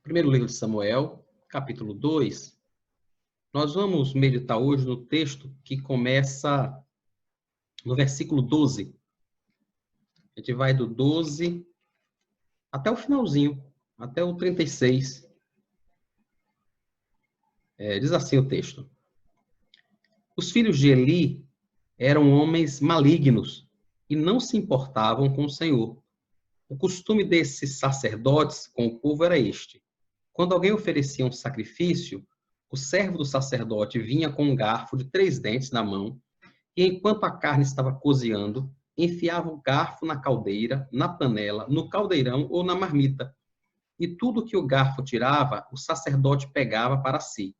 Primeiro livro de Samuel, capítulo 2. Nós vamos meditar hoje no texto que começa no versículo 12. A gente vai do 12 até o finalzinho, até o 36. Diz assim o texto: Os filhos de Eli eram homens malignos e não se importavam com o Senhor. O costume desses sacerdotes com o povo era este: quando alguém oferecia um sacrifício, o servo do sacerdote vinha com um garfo de 3 dentes na mão e, enquanto a carne estava cozinhando, enfiava o garfo na caldeira, na panela, no caldeirão ou na marmita. E tudo que o garfo tirava, o sacerdote pegava para si.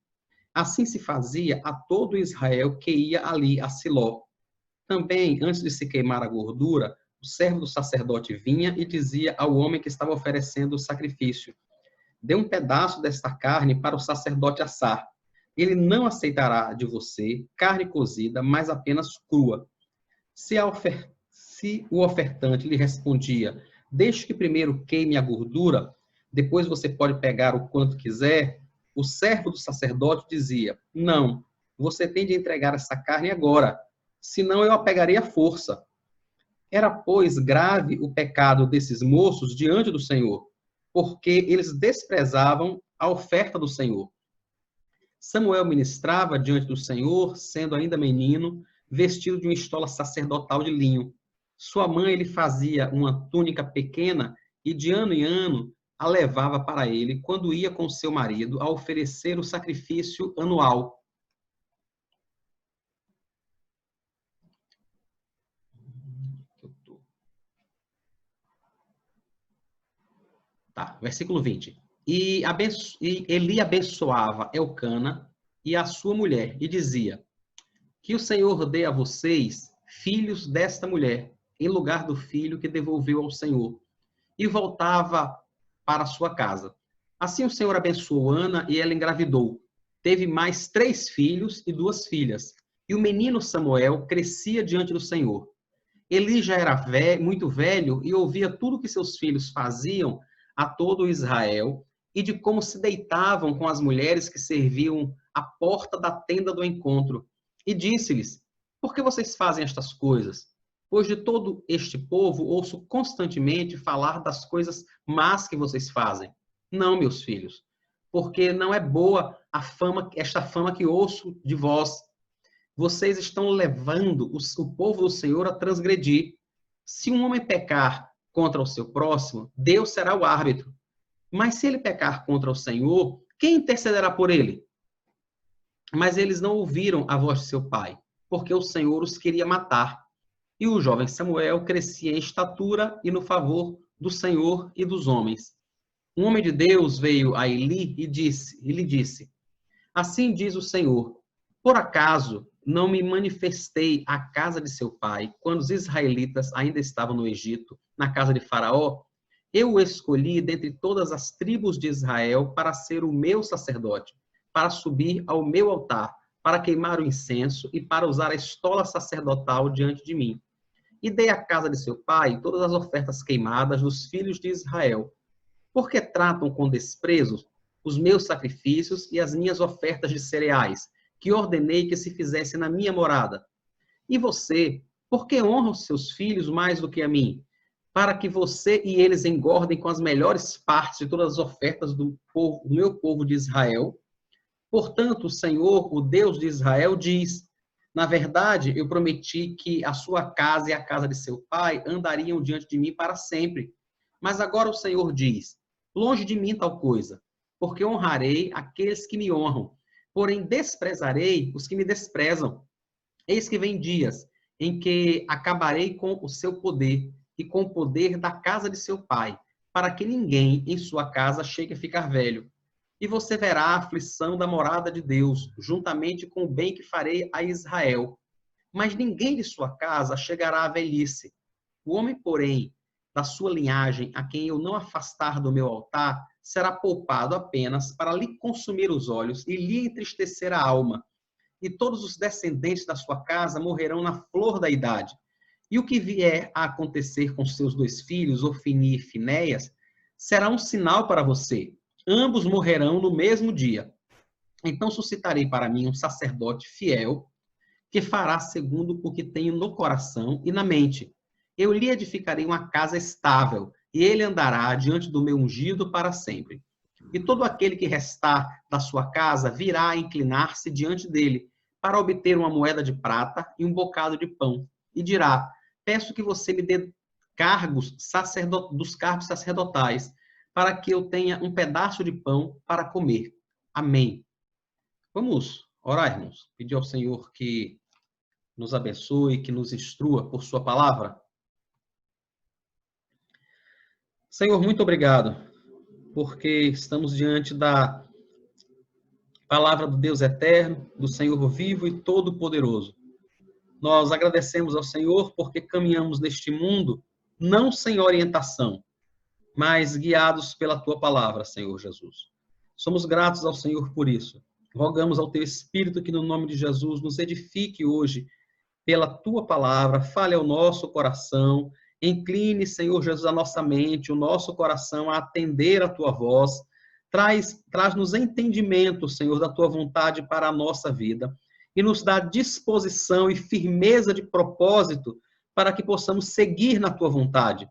Assim se fazia a todo Israel que ia ali a Siló. Também, antes de se queimar a gordura, o servo do sacerdote vinha e dizia ao homem que estava oferecendo o sacrifício: dê um pedaço desta carne para o sacerdote assar. Ele não aceitará de você carne cozida, mas apenas crua. Se o ofertante lhe respondia: deixe que primeiro queime a gordura, depois você pode pegar o quanto quiser, o servo do sacerdote dizia: não, você tem de entregar essa carne agora, senão eu a pegarei à força. Era, pois, grave o pecado desses moços diante do Senhor, porque eles desprezavam a oferta do Senhor. Samuel ministrava diante do Senhor, sendo ainda menino, vestido de uma estola sacerdotal de linho. Sua mãe lhe fazia uma túnica pequena e, de ano em ano, a levava para ele quando ia com seu marido a oferecer o sacrifício anual. Versículo 20. E Eli abençoava Elcana e a sua mulher, e dizia: que o Senhor dê a vocês filhos desta mulher, em lugar do filho que devolveu ao Senhor. E voltava para sua casa. Assim o Senhor abençoou Ana e ela engravidou. Teve mais 3 filhos e 2 filhas. E o menino Samuel crescia diante do Senhor. Eli já era muito velho e ouvia tudo que seus filhos faziam a todo Israel e de como se deitavam com as mulheres que serviam à porta da tenda do encontro. E disse-lhes: por que vocês fazem estas coisas? Pois de todo este povo ouço constantemente falar das coisas más que vocês fazem. Não, meus filhos, porque não é boa esta fama que ouço de vós. Vocês estão levando o povo do Senhor a transgredir. Se um homem pecar contra o seu próximo, Deus será o árbitro. Mas se ele pecar contra o Senhor, quem intercederá por ele? Mas eles não ouviram a voz de seu pai, porque o Senhor os queria matar. E o jovem Samuel crescia em estatura e no favor do Senhor e dos homens. Um homem de Deus veio a Eli e lhe disse: assim diz o Senhor, por acaso não me manifestei à casa de seu pai, quando os israelitas ainda estavam no Egito, na casa de Faraó? Eu o escolhi dentre todas as tribos de Israel para ser o meu sacerdote, para subir ao meu altar, para queimar o incenso e para usar a estola sacerdotal diante de mim. E dei à casa de seu pai todas as ofertas queimadas dos filhos de Israel. Porque tratam com desprezo os meus sacrifícios e as minhas ofertas de cereais, que ordenei que se fizesse na minha morada? E você, por que honra os seus filhos mais do que a mim? Para que você e eles engordem com as melhores partes de todas as ofertas do meu povo de Israel? Portanto, o Senhor, o Deus de Israel, diz: na verdade, eu prometi que a sua casa e a casa de seu pai andariam diante de mim para sempre. Mas agora o Senhor diz: longe de mim tal coisa, porque honrarei aqueles que me honram, porém desprezarei os que me desprezam. Eis que vem dias em que acabarei com o seu poder e com o poder da casa de seu pai, para que ninguém em sua casa chegue a ficar velho. E você verá a aflição da morada de Deus, juntamente com o bem que farei a Israel. Mas ninguém de sua casa chegará à velhice. O homem, porém, da sua linhagem, a quem eu não afastar do meu altar, será poupado apenas para lhe consumir os olhos e lhe entristecer a alma. E todos os descendentes da sua casa morrerão na flor da idade. E o que vier a acontecer com seus 2 filhos, Ofni e Finéias, será um sinal para você. ambos morrerão no mesmo dia. Então suscitarei para mim um sacerdote fiel, que fará segundo o que tenho no coração e na mente. Eu lhe edificarei uma casa estável, e ele andará diante do meu ungido para sempre. E todo aquele que restar da sua casa virá a inclinar-se diante dele, para obter uma moeda de prata e um bocado de pão. E dirá: peço que você me dê dos cargos sacerdotais, para que eu tenha um pedaço de pão para comer. Amém. Vamos orar, irmãos. Pedir ao Senhor que nos abençoe, que nos instrua por sua palavra. Senhor, muito obrigado, porque estamos diante da palavra do Deus eterno, do Senhor vivo e todo-poderoso. Nós agradecemos ao Senhor porque caminhamos neste mundo não sem orientação, mas guiados pela tua palavra, Senhor Jesus. Somos gratos ao Senhor por isso. Rogamos ao teu Espírito que, no nome de Jesus, nos edifique hoje pela tua palavra, fale ao nosso coração, incline, Senhor Jesus, a nossa mente, o nosso coração a atender a tua voz, traz-nos entendimento, Senhor, da tua vontade para a nossa vida e nos dá disposição e firmeza de propósito para que possamos seguir na tua vontade.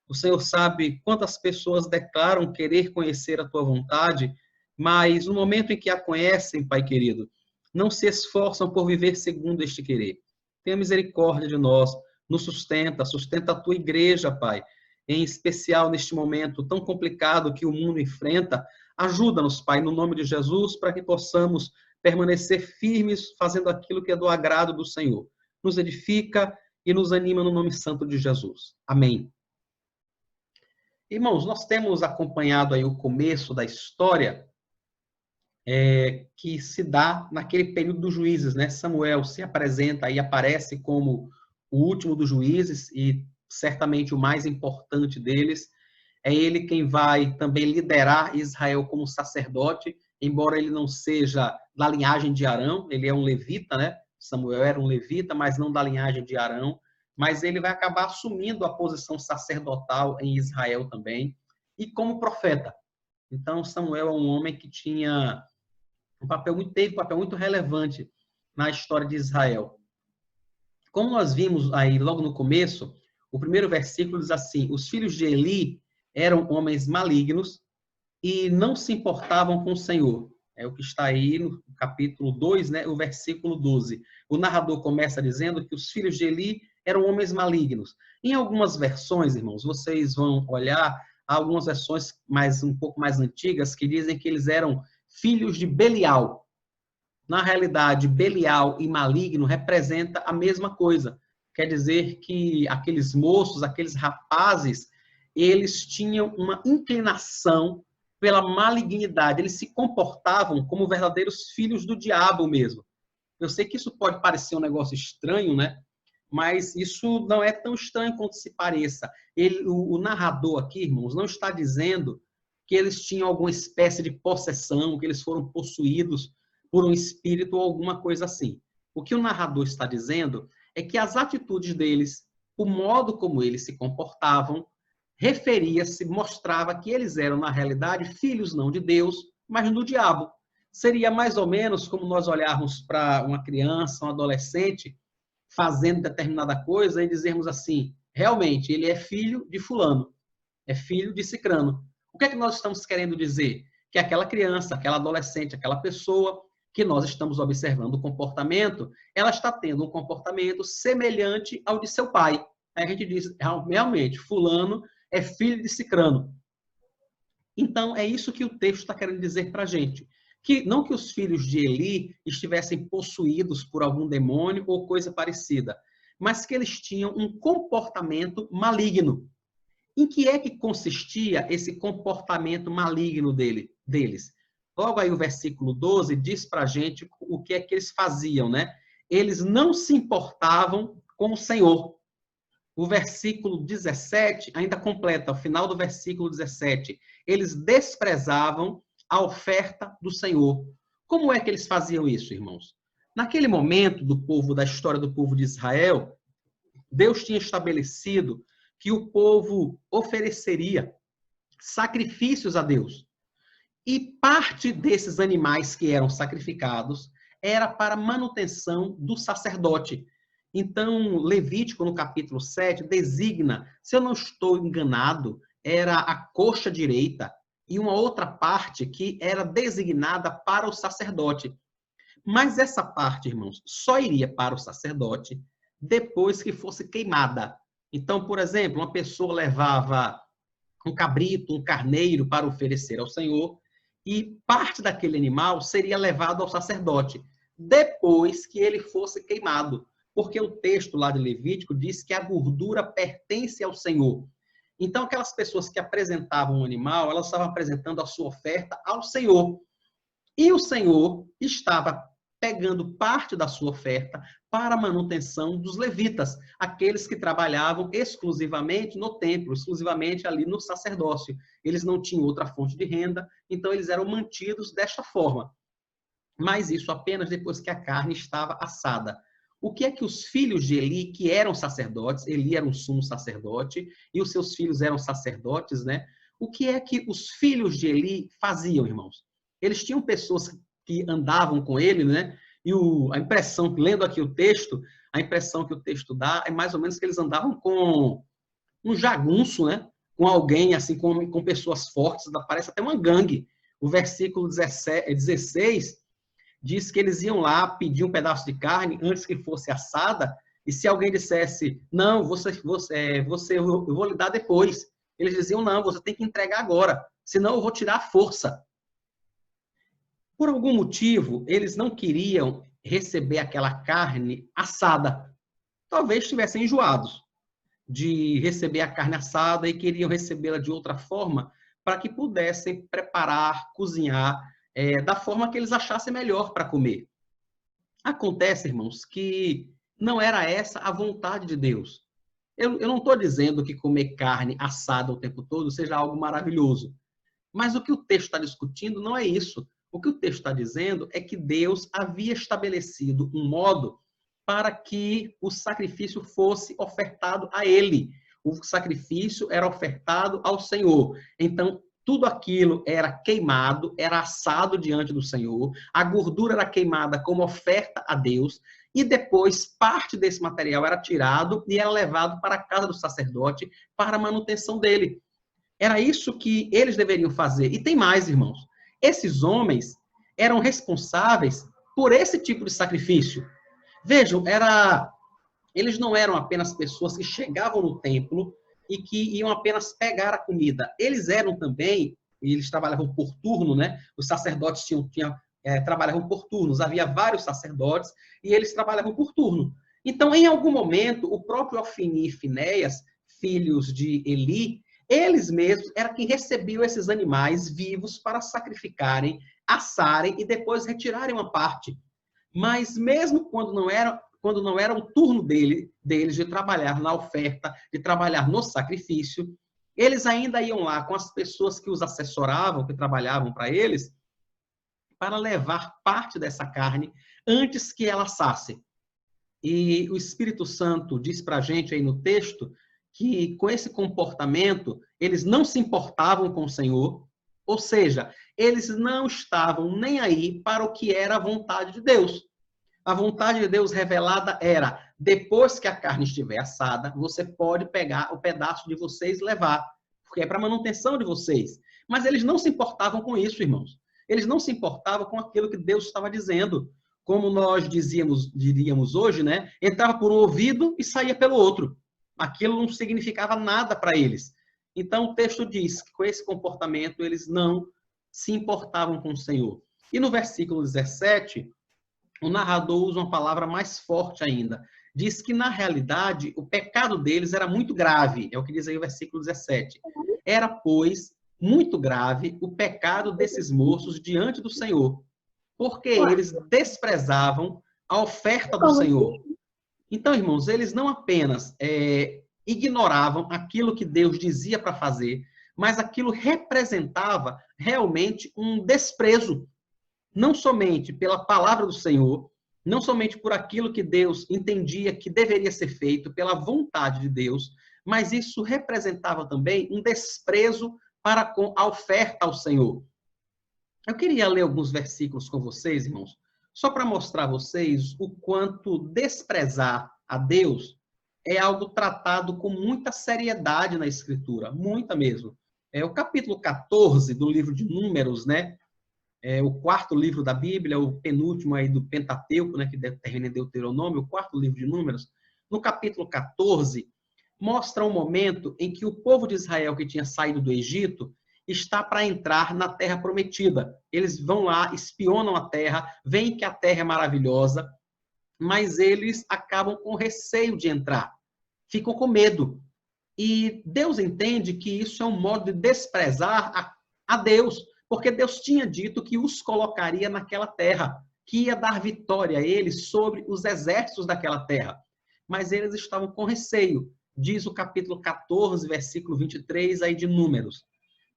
O Senhor sabe quantas pessoas declaram querer conhecer a tua vontade, mas no momento em que a conhecem, Pai querido, não se esforçam por viver segundo este querer. Tenha misericórdia de nós, nos sustenta a tua igreja, Pai, em especial neste momento tão complicado que o mundo enfrenta. Ajuda-nos, Pai, no nome de Jesus, para que possamos permanecer firmes, fazendo aquilo que é do agrado do Senhor. Nos edifica e nos anima no nome santo de Jesus. Amém. Irmãos, nós temos acompanhado aí o começo da história que se dá naquele período dos juízes, né? Samuel se apresenta e aparece como o último dos juízes e certamente o mais importante deles. É ele quem vai também liderar Israel como sacerdote, embora ele não seja da linhagem de Arão, ele é um levita, né? Samuel era um levita, mas não da linhagem de Arão, mas ele vai acabar assumindo a posição sacerdotal em Israel também, e como profeta. Então, Samuel é um homem que tinha teve um papel muito relevante na história de Israel. Como nós vimos aí logo no começo, o primeiro versículo diz assim: os filhos de Eli eram homens malignos e não se importavam com o Senhor. É o que está aí no capítulo 2, né, o versículo 12. O narrador começa dizendo que os filhos de Eli eram homens malignos. Em algumas versões, irmãos, vocês vão olhar, há algumas versões um pouco mais antigas que dizem que eles eram filhos de Belial. Na realidade, Belial e maligno representa a mesma coisa. Quer dizer que aqueles moços, aqueles rapazes, eles tinham uma inclinação pela malignidade. Eles se comportavam como verdadeiros filhos do diabo mesmo. Eu sei que isso pode parecer um negócio estranho, né? Mas isso não é tão estranho quanto se pareça. O narrador aqui, irmãos, não está dizendo que eles tinham alguma espécie de possessão, que eles foram possuídos por um espírito ou alguma coisa assim. O que o narrador está dizendo é que as atitudes deles, o modo como eles se comportavam, mostrava que eles eram, na realidade, filhos não de Deus, mas do diabo. Seria mais ou menos como nós olharmos para uma criança, um adolescente, fazendo determinada coisa e dizermos assim, realmente, ele é filho de fulano, é filho de cicrano. O que é que nós estamos querendo dizer? Que aquela criança, aquela adolescente, aquela pessoa que nós estamos observando o comportamento, ela está tendo um comportamento semelhante ao de seu pai. Aí a gente diz, realmente, fulano é filho de cicrano. Então, é isso que o texto está querendo dizer para a gente. Que não que os filhos de Eli estivessem possuídos por algum demônio ou coisa parecida, mas que eles tinham um comportamento maligno. Em que é que consistia esse comportamento maligno deles? Logo aí o versículo 12 diz para a gente o que é que eles faziam, né? Eles não se importavam com o Senhor. O versículo 17 ainda completa, ao final do versículo 17, eles desprezavam a oferta do Senhor. Como é que eles faziam isso, irmãos? Naquele momento da história do povo de Israel, Deus tinha estabelecido que o povo ofereceria sacrifícios a Deus. E parte desses animais que eram sacrificados era para manutenção do sacerdote. Então, Levítico, no capítulo 7, designa, se eu não estou enganado, era a coxa direita e uma outra parte que era designada para o sacerdote. Mas essa parte, irmãos, só iria para o sacerdote depois que fosse queimada. Então, por exemplo, uma pessoa levava um cabrito, um carneiro para oferecer ao Senhor, e parte daquele animal seria levado ao sacerdote, depois que ele fosse queimado. Porque o texto lá de Levítico diz que a gordura pertence ao Senhor. Então, aquelas pessoas que apresentavam um animal, elas estavam apresentando a sua oferta ao Senhor. E o Senhor estava pegando parte da sua oferta para a manutenção dos levitas, aqueles que trabalhavam exclusivamente no templo, exclusivamente ali no sacerdócio. Eles não tinham outra fonte de renda, então eles eram mantidos desta forma. Mas isso apenas depois que a carne estava assada. O que é que os filhos de Eli, que eram sacerdotes, Eli era um sumo sacerdote, e os seus filhos eram sacerdotes, né? O que é que os filhos de Eli faziam, irmãos? Eles tinham pessoas que andavam com ele, né? E a impressão, lendo aqui o texto, a impressão que o texto dá é mais ou menos que eles andavam com um jagunço, né? Com alguém, assim, com pessoas fortes, parece até uma gangue. O versículo 16 diz que eles iam lá pedir um pedaço de carne antes que fosse assada, e se alguém dissesse, não, eu vou lhe dar depois, eles diziam, não, você tem que entregar agora, senão eu vou tirar a força. Por algum motivo, eles não queriam receber aquela carne assada. Talvez estivessem enjoados de receber a carne assada e queriam recebê-la de outra forma para que pudessem preparar, cozinhar da forma que eles achassem melhor para comer. Acontece, irmãos, que não era essa a vontade de Deus. Eu não estou dizendo que comer carne assada o tempo todo seja algo maravilhoso. Mas o que o texto está discutindo não é isso. O que o texto está dizendo é que Deus havia estabelecido um modo para que o sacrifício fosse ofertado a ele. O sacrifício era ofertado ao Senhor. Então, tudo aquilo era queimado, era assado diante do Senhor, a gordura era queimada como oferta a Deus, e depois parte desse material era tirado e era levado para a casa do sacerdote para a manutenção dele. Era isso que eles deveriam fazer. E tem mais, irmãos. Esses homens eram responsáveis por esse tipo de sacrifício. Vejam, eles não eram apenas pessoas que chegavam no templo e que iam apenas pegar a comida. Eles eram também, eles trabalhavam por turno, né? Os sacerdotes trabalhavam por turnos. Havia vários sacerdotes e eles trabalhavam por turno. Então, em algum momento, o próprio Ofni e Finéias, filhos de Eli, eles mesmos eram quem recebiam esses animais vivos para sacrificarem, assarem e depois retirarem uma parte. Mas mesmo quando não era o turno deles de trabalhar na oferta, de trabalhar no sacrifício, eles ainda iam lá com as pessoas que os assessoravam, que trabalhavam para eles, para levar parte dessa carne antes que ela assasse. E o Espírito Santo diz para a gente aí no texto que com esse comportamento eles não se importavam com o Senhor, ou seja, eles não estavam nem aí para o que era a vontade de Deus. A vontade de Deus revelada era, depois que a carne estiver assada, você pode pegar o pedaço de vocês e levar, porque é para manutenção de vocês. Mas eles não se importavam com isso, irmãos. Eles não se importavam com aquilo que Deus estava dizendo. Como nós diríamos hoje, né? Entrava por um ouvido e saía pelo outro. Aquilo não significava nada para eles. Então o texto diz que com esse comportamento eles não se importavam com o Senhor. E no versículo 17, o narrador usa uma palavra mais forte ainda. Diz que, na realidade, o pecado deles era muito grave. É o que diz aí o versículo 17. Era, pois, muito grave o pecado desses moços diante do Senhor, porque eles desprezavam a oferta do Senhor. Então, irmãos, eles não apenas ignoravam aquilo que Deus dizia para fazer, mas aquilo representava realmente um desprezo, não somente pela palavra do Senhor, não somente por aquilo que Deus entendia que deveria ser feito, pela vontade de Deus, mas isso representava também um desprezo para com a oferta ao Senhor. Eu queria ler alguns versículos com vocês, irmãos, só para mostrar a vocês o quanto desprezar a Deus é algo tratado com muita seriedade na Escritura, muita mesmo. É o capítulo 14 do livro de Números, né? É o quarto livro da Bíblia, o penúltimo aí do Pentateuco, né, que termina em Deuteronômio, o quarto livro de Números. No capítulo 14, mostra um momento em que o povo de Israel que tinha saído do Egito está para entrar na terra prometida. Eles vão lá, espionam a terra, veem que a terra é maravilhosa, mas eles acabam com receio de entrar, ficam com medo. E Deus entende que isso é um modo de desprezar a Deus, porque Deus tinha dito que os colocaria naquela terra, que ia dar vitória a eles sobre os exércitos daquela terra. Mas eles estavam com receio, diz o capítulo 14, versículo 23 aí de Números.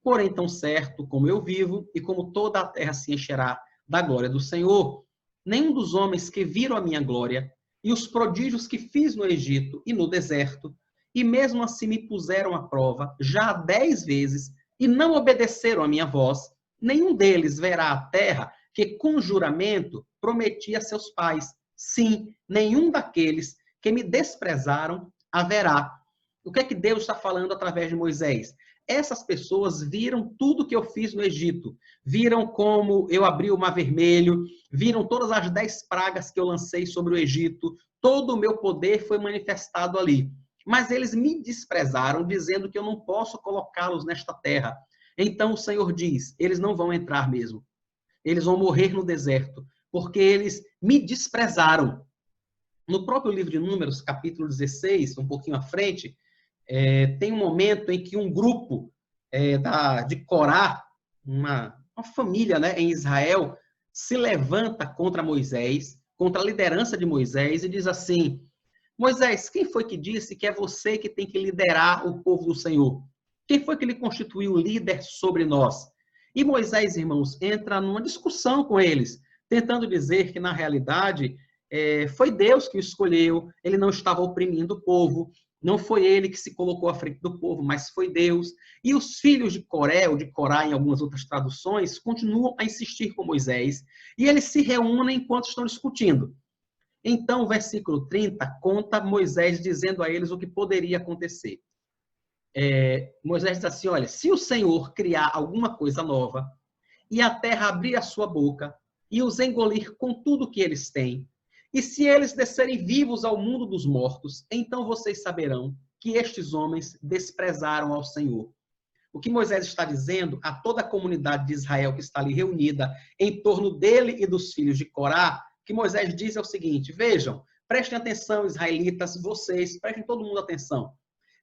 Porém, tão certo como eu vivo e como toda a terra se encherá da glória do Senhor, nenhum dos homens que viram a minha glória e os prodígios que fiz no Egito e no deserto, e mesmo assim me puseram à prova já 10 vezes e não obedeceram à minha voz, nenhum deles verá a terra que com juramento prometi a seus pais. Sim, nenhum daqueles que me desprezaram haverá. O que é que Deus está falando através de Moisés? Essas pessoas viram tudo que eu fiz no Egito, viram como eu abri o Mar Vermelho, viram todas as 10 pragas que eu lancei sobre o Egito, todo o meu poder foi manifestado ali. Mas eles me desprezaram, dizendo que eu não posso colocá-los nesta terra. Então o Senhor diz, eles não vão entrar mesmo. Eles vão morrer no deserto, porque eles me desprezaram. No próprio livro de Números, capítulo 16, um pouquinho à frente, tem um momento em que um grupo de Corá, uma família, né, em Israel, se levanta contra Moisés, contra a liderança de Moisés, e diz assim: Moisés, quem foi que disse que é você que tem que liderar o povo do Senhor? Quem foi que lhe constituiu líder sobre nós? E Moisés, irmãos, entra numa discussão com eles, tentando dizer que, na realidade, foi Deus que o escolheu, ele não estava oprimindo o povo, não foi ele que se colocou à frente do povo, mas foi Deus. E os filhos de Coré, ou de Corá, em algumas outras traduções, continuam a insistir com Moisés, e eles se reúnem enquanto estão discutindo. Então, o versículo 30 conta Moisés dizendo a eles o que poderia acontecer. Moisés diz assim, olha, se o Senhor criar alguma coisa nova, e a terra abrir a sua boca, e os engolir com tudo que eles têm, e se eles descerem vivos ao mundo dos mortos, então vocês saberão que estes homens desprezaram ao Senhor. O que Moisés está dizendo a toda a comunidade de Israel que está ali reunida em torno dele e dos filhos de Corá, que Moisés diz é o seguinte, vejam, prestem atenção, israelitas, vocês, prestem todo mundo atenção.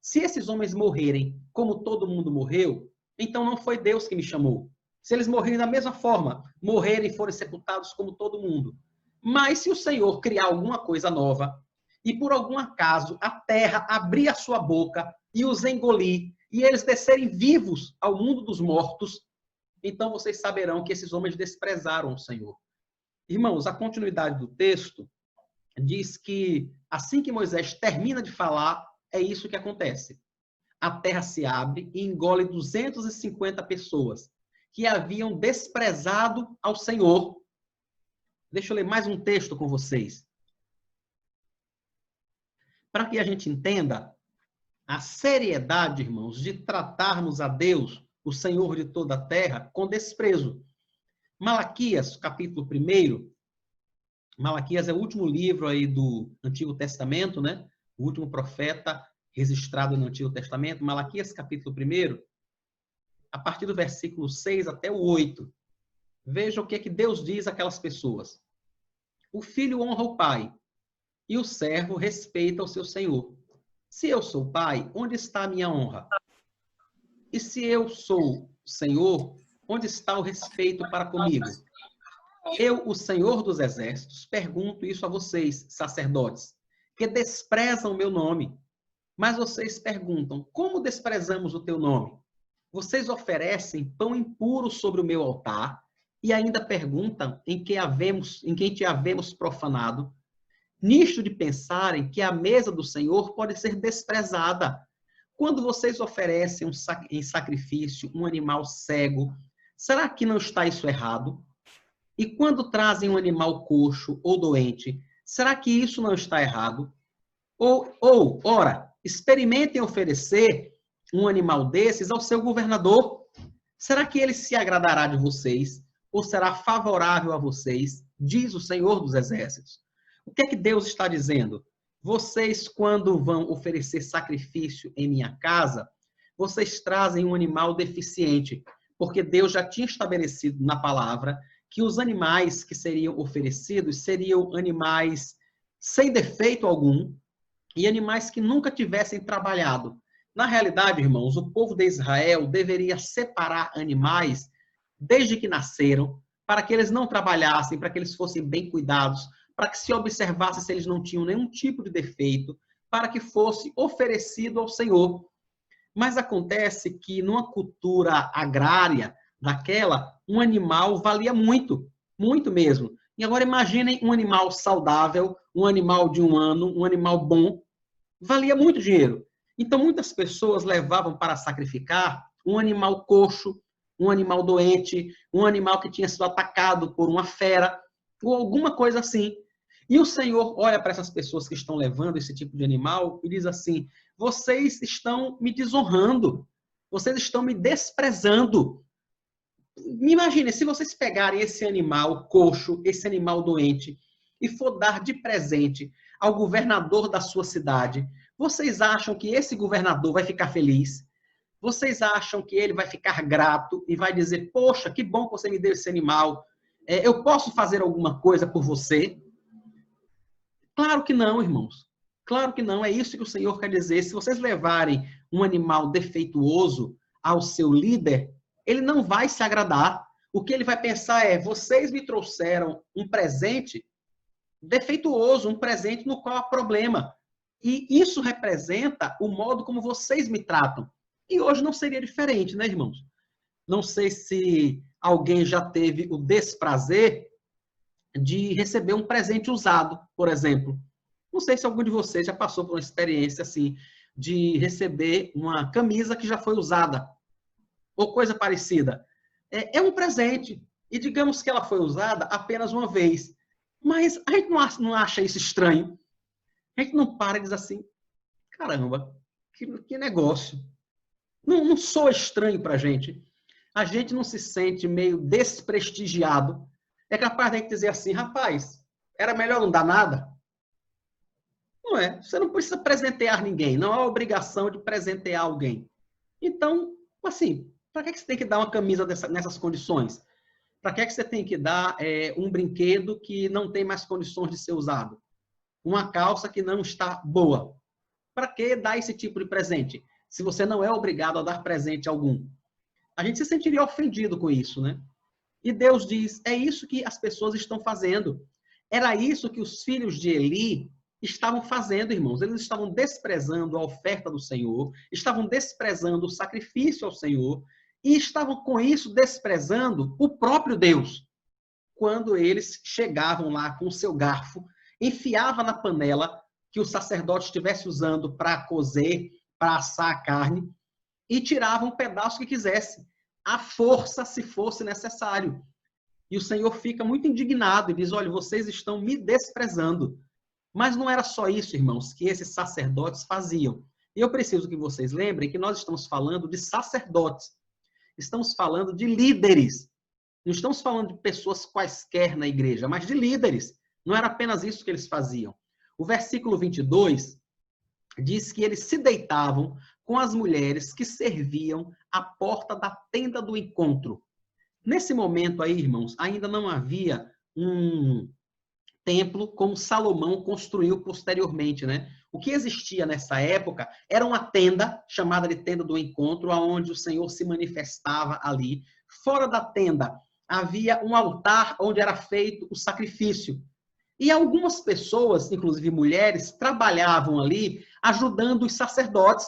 Se esses homens morrerem como todo mundo morreu, então não foi Deus que me chamou. Se eles morrerem da mesma forma, morrerem e forem sepultados como todo mundo. Mas se o Senhor criar alguma coisa nova, e por algum acaso a terra abrir a sua boca e os engolir, e eles descerem vivos ao mundo dos mortos, então vocês saberão que esses homens desprezaram o Senhor. Irmãos, a continuidade do texto diz que assim que Moisés termina de falar, é isso que acontece. A terra se abre e engole 250 pessoas que haviam desprezado ao Senhor. Deixa eu ler mais um texto com vocês. Para que a gente entenda a seriedade, irmãos, de tratarmos a Deus, o Senhor de toda a terra, com desprezo. Malaquias, capítulo 1. Malaquias é o último livro aí do Antigo Testamento, né? O último profeta registrado no Antigo Testamento. Malaquias, capítulo 1, a partir do versículo 6 até o 8. Veja o que é que Deus diz àquelas pessoas. O filho honra o pai, e o servo respeita o seu senhor. Se eu sou pai, onde está a minha honra? E se eu sou senhor, onde está o respeito para comigo? Eu, o Senhor dos Exércitos, pergunto isso a vocês, sacerdotes, que desprezam o meu nome. Mas vocês perguntam, como desprezamos o teu nome? Vocês oferecem pão impuro sobre o meu altar e ainda perguntam em quem te havemos profanado. Nisto de pensarem que a mesa do Senhor pode ser desprezada. Quando vocês oferecem em sacrifício um animal cego, Será que não está isso errado? E quando trazem um animal coxo ou doente, será que isso não está errado? Ora, experimentem oferecer um animal desses ao seu governador. Será que ele se agradará de vocês? Ou será favorável a vocês? Diz o Senhor dos Exércitos. O que é que Deus está dizendo? Vocês, quando vão oferecer sacrifício em minha casa, vocês trazem um animal deficiente, porque Deus já tinha estabelecido na palavra que os animais que seriam oferecidos seriam animais sem defeito algum e animais que nunca tivessem trabalhado. Na realidade, irmãos, o povo de Israel deveria separar animais desde que nasceram, para que eles não trabalhassem, para que eles fossem bem cuidados, para que se observasse se eles não tinham nenhum tipo de defeito, para que fosse oferecido ao Senhor. Mas acontece que numa cultura agrária daquela, um animal valia muito, muito mesmo. E agora imaginem um animal saudável, um animal de 1 ano, um animal bom, valia muito dinheiro. Então muitas pessoas levavam para sacrificar um animal coxo, um animal doente, um animal que tinha sido atacado por uma fera, ou alguma coisa assim. E o Senhor olha para essas pessoas que estão levando esse tipo de animal e diz assim: vocês estão me desonrando, vocês estão me desprezando. Imagine, se vocês pegarem esse animal coxo, esse animal doente, e for dar de presente ao governador da sua cidade, vocês acham que esse governador vai ficar feliz? Vocês acham que ele vai ficar grato e vai dizer: poxa, que bom que você me deu esse animal, eu posso fazer alguma coisa por você? Claro que não, irmãos. Claro que não. É isso que o Senhor quer dizer. Se vocês levarem um animal defeituoso ao seu líder, ele não vai se agradar. O que ele vai pensar é: vocês me trouxeram um presente defeituoso, um presente no qual há problema. E isso representa o modo como vocês me tratam. E hoje não seria diferente, né, irmãos? Não sei se alguém já teve o desprazer de receber um presente usado, por exemplo. Não sei se algum de vocês já passou por uma experiência assim, de receber uma camisa que já foi usada, ou coisa parecida. É um presente, e digamos que ela foi usada apenas uma vez. Mas a gente não acha isso estranho. A gente não para e diz assim: caramba, que negócio. Não soa estranho para a gente. A gente não se sente meio desprestigiado. É capaz de a gente dizer assim: rapaz, era melhor não dar nada? Não é. Você não precisa presentear ninguém. Não há obrigação de presentear alguém. Então, assim, para que você tem que dar uma camisa nessas condições? Para que você tem que dar um brinquedo que não tem mais condições de ser usado? Uma calça que não está boa? Para que dar esse tipo de presente? Se você não é obrigado a dar presente algum. A gente se sentiria ofendido com isso, né? E Deus diz: é isso que as pessoas estão fazendo. Era isso que os filhos de Eli estavam fazendo, irmãos. Eles estavam desprezando a oferta do Senhor, estavam desprezando o sacrifício ao Senhor e estavam com isso desprezando o próprio Deus. Quando eles chegavam lá com o seu garfo, enfiava na panela que o sacerdote estivesse usando para cozer, para assar a carne, e tirava um pedaço que quisesse, à força, se fosse necessário. E o Senhor fica muito indignado e diz: olha, vocês estão me desprezando. Mas não era só isso, irmãos, que esses sacerdotes faziam. E eu preciso que vocês lembrem que nós estamos falando de sacerdotes. Estamos falando de líderes. Não estamos falando de pessoas quaisquer na igreja, mas de líderes. Não era apenas isso que eles faziam. O versículo 22 diz que eles se deitavam com as mulheres que serviam à porta da tenda do encontro. Nesse momento aí, irmãos, ainda não havia um templo como Salomão construiu posteriormente, né? O que existia nessa época era uma tenda, chamada de tenda do encontro, onde o Senhor se manifestava ali. Fora da tenda havia um altar onde era feito o sacrifício. E algumas pessoas, inclusive mulheres, trabalhavam ali ajudando os sacerdotes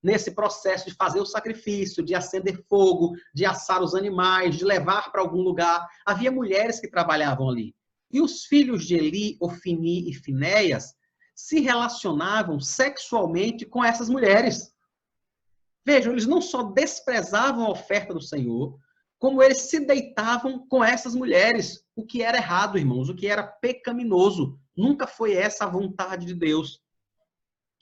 nesse processo de fazer o sacrifício, de acender fogo, de assar os animais, de levar para algum lugar. Havia mulheres que trabalhavam ali. E os filhos de Eli, Ofni e Finéias, se relacionavam sexualmente com essas mulheres. Vejam, eles não só desprezavam a oferta do Senhor, como eles se deitavam com essas mulheres, o que era errado, irmãos, o que era pecaminoso. Nunca foi essa a vontade de Deus.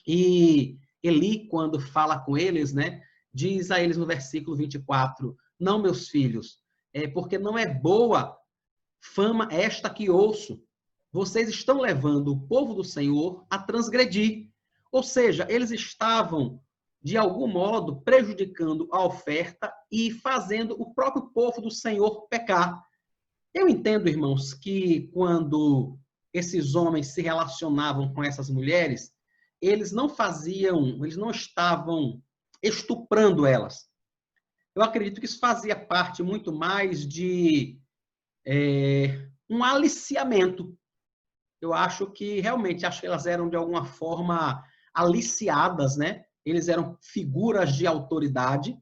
E Eli, quando fala com eles, né, diz a eles no versículo 24, não, meus filhos, porque não é boa fama esta que ouço. Vocês estão levando o povo do Senhor a transgredir. Ou seja, eles estavam, de algum modo, prejudicando a oferta e fazendo o próprio povo do Senhor pecar. Eu entendo, irmãos, que quando esses homens se relacionavam com essas mulheres, eles não estavam estuprando elas. Eu acredito que isso fazia parte muito mais de um aliciamento. Eu acho que elas eram de alguma forma aliciadas, né? Eles eram figuras de autoridade,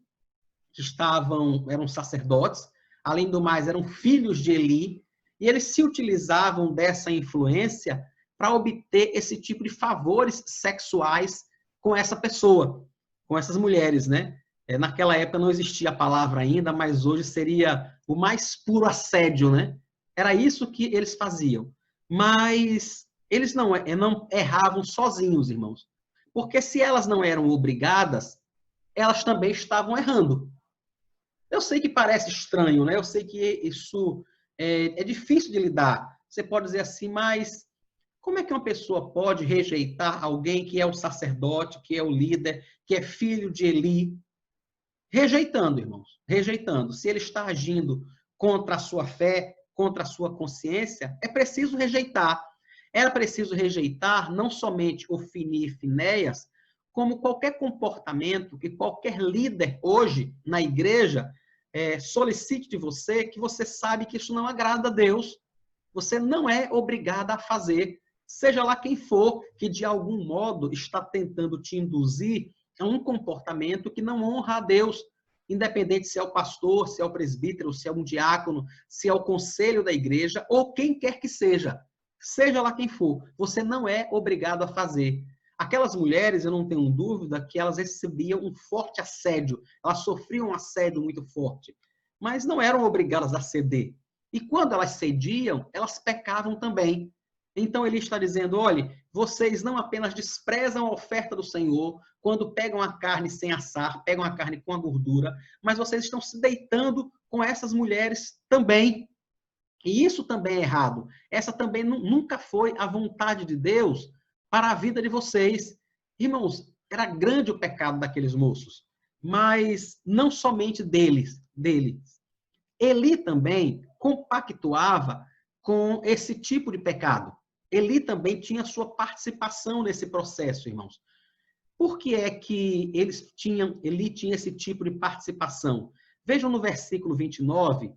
eram sacerdotes, além do mais, eram filhos de Eli, e eles se utilizavam dessa influência para obter esse tipo de favores sexuais com essa pessoa, com essas mulheres, né? Naquela época não existia a palavra ainda, mas hoje seria o mais puro assédio, né? Era isso que eles faziam. Mas eles não erravam sozinhos, irmãos. Porque se elas não eram obrigadas, elas também estavam errando. Eu sei que parece estranho, né? Eu sei que isso é difícil de lidar. Você pode dizer assim, mas como é que uma pessoa pode rejeitar alguém que é o sacerdote, que é o líder, que é filho de Eli? Rejeitando, irmãos, rejeitando. Se ele está agindo contra a sua fé, contra a sua consciência, é preciso rejeitar. Era preciso rejeitar não somente Ofni e Finéias, como qualquer comportamento que qualquer líder hoje na igreja solicite de você, que você sabe que isso não agrada a Deus. Você não é obrigado a fazer, seja lá quem for, que de algum modo está tentando te induzir a um comportamento que não honra a Deus, independente se é o pastor, se é o presbítero, se é um diácono, se é o conselho da igreja, ou quem quer que seja. Seja lá quem for, você não é obrigado a fazer. Aquelas mulheres, eu não tenho dúvida, que elas recebiam um forte assédio, elas sofriam um assédio muito forte, mas não eram obrigadas a ceder. E quando elas cediam, elas pecavam também. Então ele está dizendo, olha, vocês não apenas desprezam a oferta do Senhor, quando pegam a carne sem assar, pegam a carne com a gordura, mas vocês estão se deitando com essas mulheres também. E isso também é errado. Essa também nunca foi a vontade de Deus para a vida de vocês. Irmãos, era grande o pecado daqueles moços, mas não somente deles. Eli também compactuava com esse tipo de pecado. Eli também tinha sua participação nesse processo, irmãos. Por que é que Eli tinha esse tipo de participação? Vejam no versículo 29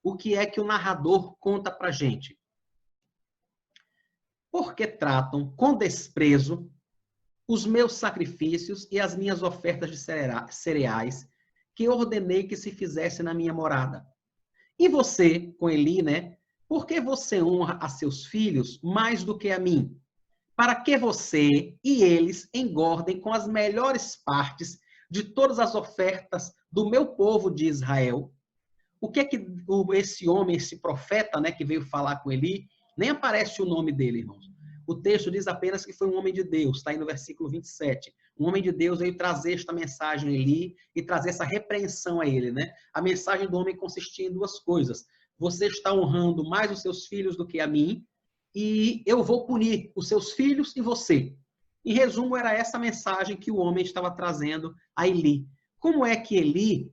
o que é que o narrador conta para a gente. Porque tratam com desprezo os meus sacrifícios e as minhas ofertas de cereais que ordenei que se fizesse na minha morada. E você, com Eli, né? Por que você honra a seus filhos mais do que a mim? Para que você e eles engordem com as melhores partes de todas as ofertas do meu povo de Israel? O que é que esse homem, esse profeta, né, que veio falar com Eli, nem aparece o nome dele, irmãos. O texto diz apenas que foi um homem de Deus, está aí no versículo 27. Um homem de Deus veio trazer esta mensagem a Eli e trazer essa repreensão a ele, né? A mensagem do homem consistia em duas coisas. Você está honrando mais os seus filhos do que a mim, e eu vou punir os seus filhos e você. Em resumo, era essa mensagem que o homem estava trazendo a Eli. Como é que Eli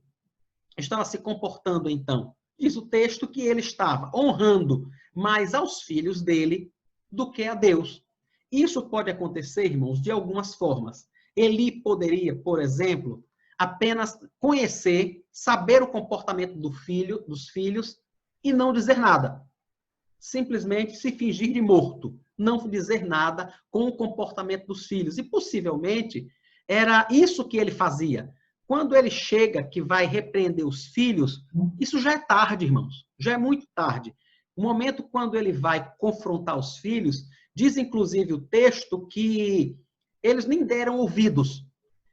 estava se comportando, então? Diz o texto que ele estava honrando mais aos filhos dele do que a Deus. Isso pode acontecer, irmãos, de algumas formas. Eli poderia, por exemplo, apenas conhecer, saber o comportamento dos filhos e não dizer nada. Simplesmente se fingir de morto, não dizer nada com o comportamento dos filhos. E possivelmente era isso que ele fazia. Quando ele chega que vai repreender os filhos, isso já é tarde, irmãos. Já é muito tarde. O momento quando ele vai confrontar os filhos, diz inclusive o texto que eles nem deram ouvidos.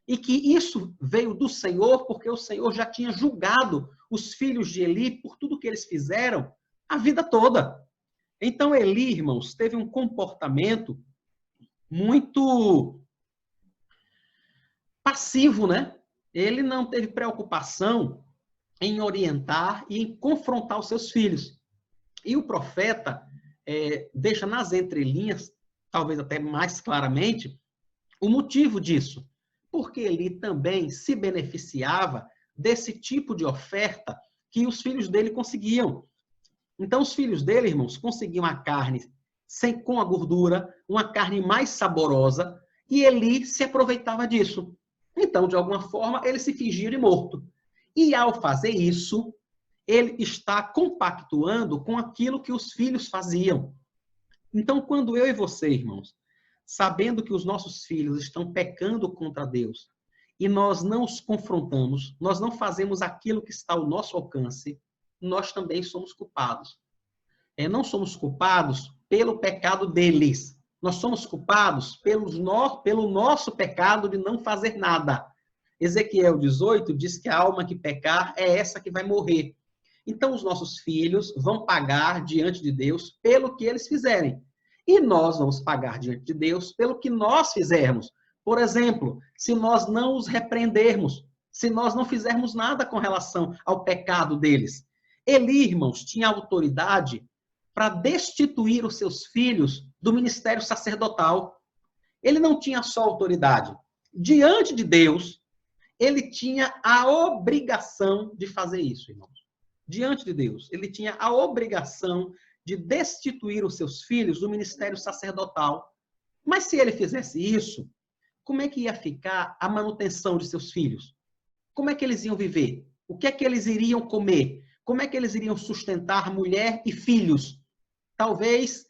E que isso veio do Senhor, porque o Senhor já tinha julgado os filhos de Eli por tudo que eles fizeram a vida toda. Então, Eli, irmãos, teve um comportamento muito passivo, né? Ele não teve preocupação em orientar e em confrontar os seus filhos. E o profeta deixa nas entrelinhas, talvez até mais claramente, o motivo disso. Porque ele também se beneficiava desse tipo de oferta que os filhos dele conseguiam. Então, os filhos dele, irmãos, conseguiam a carne com a gordura, uma carne mais saborosa, e Eli se aproveitava disso. Então, de alguma forma, ele se fingia de morto. E ao fazer isso, ele está compactuando com aquilo que os filhos faziam. Então, quando eu e você, irmãos, sabendo que os nossos filhos estão pecando contra Deus, e nós não os confrontamos, nós não fazemos aquilo que está ao nosso alcance, nós também somos culpados. Não somos culpados pelo pecado deles. Nós somos culpados pelo nosso pecado de não fazer nada. Ezequiel 18 diz que a alma que pecar é essa que vai morrer. Então, os nossos filhos vão pagar diante de Deus pelo que eles fizerem. E nós vamos pagar diante de Deus pelo que nós fizermos. Por exemplo, se nós não os repreendermos, se nós não fizermos nada com relação ao pecado deles. Eli, irmãos, tinha autoridade para destituir os seus filhos do ministério sacerdotal. Ele não tinha só autoridade. Diante de Deus, ele tinha a obrigação de fazer isso, irmãos. Diante de Deus, ele tinha a obrigação de destituir os seus filhos do ministério sacerdotal. Mas se ele fizesse isso, como é que ia ficar a manutenção de seus filhos? Como é que eles iam viver? O que é que eles iriam comer? Como é que eles iriam sustentar mulher e filhos? Talvez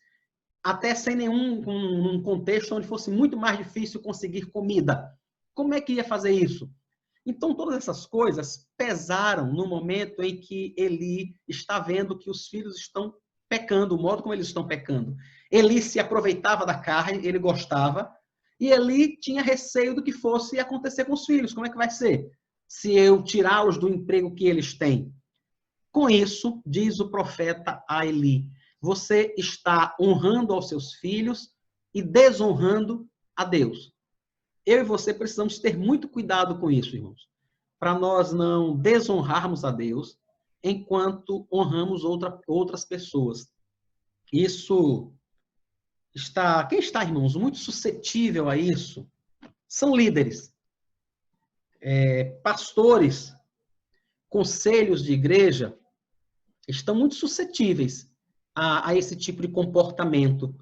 até sem nenhum contexto onde fosse muito mais difícil conseguir comida. Como é que ia fazer isso? Então, todas essas coisas pesaram no momento em que Eli está vendo que os filhos estão pecando, o modo como eles estão pecando. Eli se aproveitava da carne, ele gostava, e Eli tinha receio do que fosse acontecer com os filhos. Como é que vai ser? Se eu tirá-los do emprego que eles têm. Com isso, diz o profeta a Eli, você está honrando aos seus filhos e desonrando a Deus. Eu e você precisamos ter muito cuidado com isso, irmãos, para nós não desonrarmos a Deus enquanto honramos outras pessoas. Isso está... Quem está, irmãos, muito suscetível a isso são líderes, pastores, conselhos de igreja, estão muito suscetíveis a esse tipo de comportamento,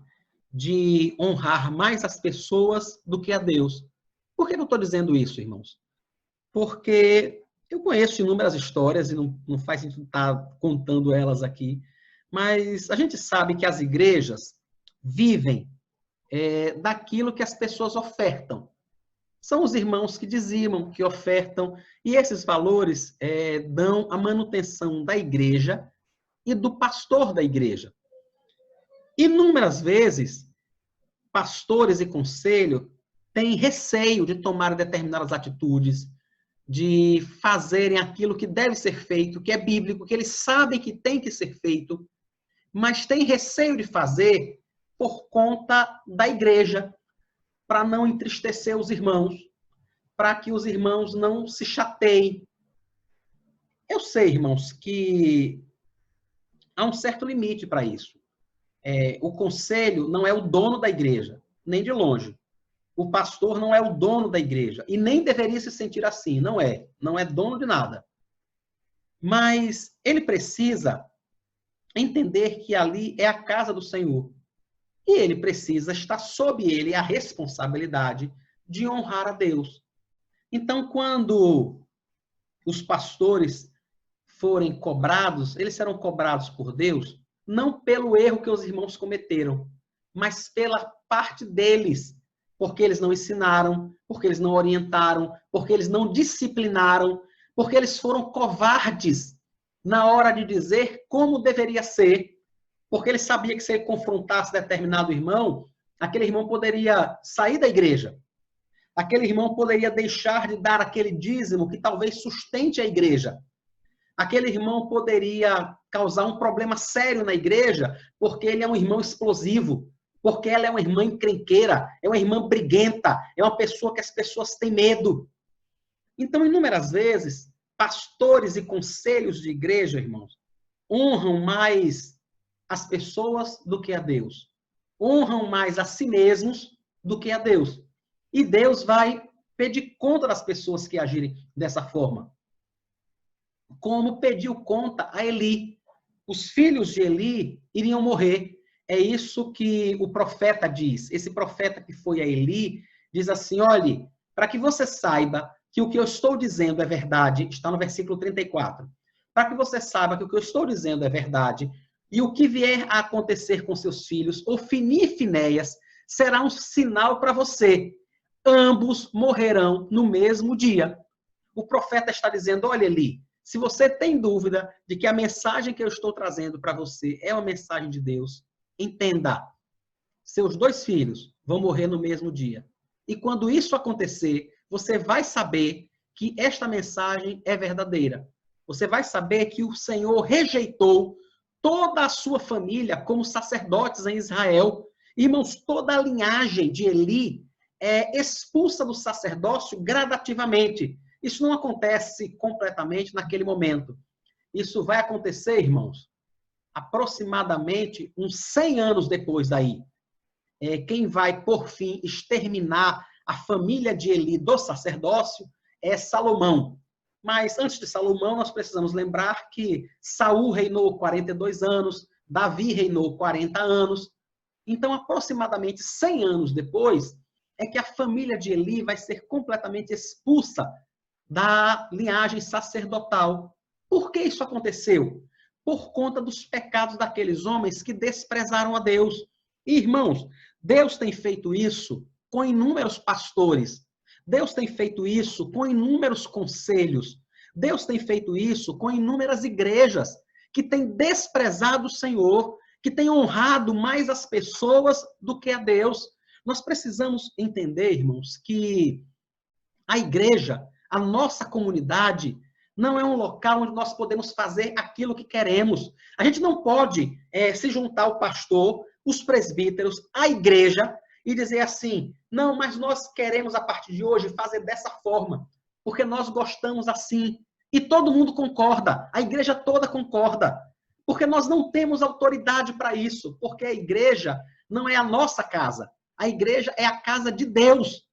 de honrar mais as pessoas do que a Deus. Por que eu estou dizendo isso, irmãos? Porque eu conheço inúmeras histórias, e não faz sentido estar contando elas aqui, mas a gente sabe que as igrejas vivem daquilo que as pessoas ofertam. São os irmãos que dizimam, que ofertam, e esses valores dão a manutenção da igreja e do pastor da igreja. Inúmeras vezes, pastores e conselho têm receio de tomar determinadas atitudes, de fazerem aquilo que deve ser feito, que é bíblico, que eles sabem que tem que ser feito, mas têm receio de fazer por conta da igreja, para não entristecer os irmãos, para que os irmãos não se chateiem. Eu sei, irmãos, que há um certo limite para isso. O conselho não é o dono da igreja, nem de longe. O pastor não é o dono da igreja, e nem deveria se sentir assim, não é. Não é dono de nada. Mas ele precisa entender que ali é a casa do Senhor. E ele precisa estar sob ele a responsabilidade de honrar a Deus. Então, quando os pastores forem cobrados, eles serão cobrados por Deus, não pelo erro que os irmãos cometeram, mas pela parte deles, porque eles não ensinaram, porque eles não orientaram, porque eles não disciplinaram, porque eles foram covardes na hora de dizer como deveria ser, porque ele sabia que se ele confrontasse determinado irmão, aquele irmão poderia sair da igreja, aquele irmão poderia deixar de dar aquele dízimo que talvez sustente a igreja. Aquele irmão poderia causar um problema sério na igreja, porque ele é um irmão explosivo, porque ela é uma irmã encrenqueira, é uma irmã briguenta, é uma pessoa que as pessoas têm medo. Então, inúmeras vezes, pastores e conselhos de igreja, irmãos, honram mais as pessoas do que a Deus. Honram mais a si mesmos do que a Deus. E Deus vai pedir conta das pessoas que agirem dessa forma. Como pediu conta a Eli. Os filhos de Eli iriam morrer. É isso que o profeta diz. Esse profeta que foi a Eli diz assim: olhe, para que você saiba que o que eu estou dizendo é verdade, está no versículo 34. Para que você saiba que o que eu estou dizendo é verdade, e o que vier a acontecer com seus filhos, Ofni e Finéias, será um sinal para você. Ambos morrerão no mesmo dia. O profeta está dizendo: olha, Eli, se você tem dúvida de que a mensagem que eu estou trazendo para você é uma mensagem de Deus, entenda, seus 2 filhos vão morrer no mesmo dia. E quando isso acontecer, você vai saber que esta mensagem é verdadeira. Você vai saber que o Senhor rejeitou toda a sua família como sacerdotes em Israel. Irmãos, toda a linhagem de Eli é expulsa do sacerdócio gradativamente. Isso não acontece completamente naquele momento. Isso vai acontecer, irmãos, aproximadamente uns 100 anos depois daí. Quem vai, por fim, exterminar a família de Eli do sacerdócio é Salomão. Mas antes de Salomão, nós precisamos lembrar que Saul reinou 42 anos, Davi reinou 40 anos. Então, aproximadamente 100 anos depois, é que a família de Eli vai ser completamente expulsa da linhagem sacerdotal. Por que isso aconteceu? Por conta dos pecados daqueles homens que desprezaram a Deus. E, irmãos, Deus tem feito isso com inúmeros pastores. Deus tem feito isso com inúmeros conselhos. Deus tem feito isso com inúmeras igrejas que têm desprezado o Senhor, que têm honrado mais as pessoas do que a Deus. Nós precisamos entender, irmãos, que a igreja, a nossa comunidade, não é um local onde nós podemos fazer aquilo que queremos. A gente não pode se juntar ao pastor, os presbíteros, a igreja, e dizer assim: não, mas nós queremos a partir de hoje fazer dessa forma, porque nós gostamos assim. E todo mundo concorda, a igreja toda concorda, porque nós não temos autoridade para isso, porque a igreja não é a nossa casa, a igreja é a casa de Deus.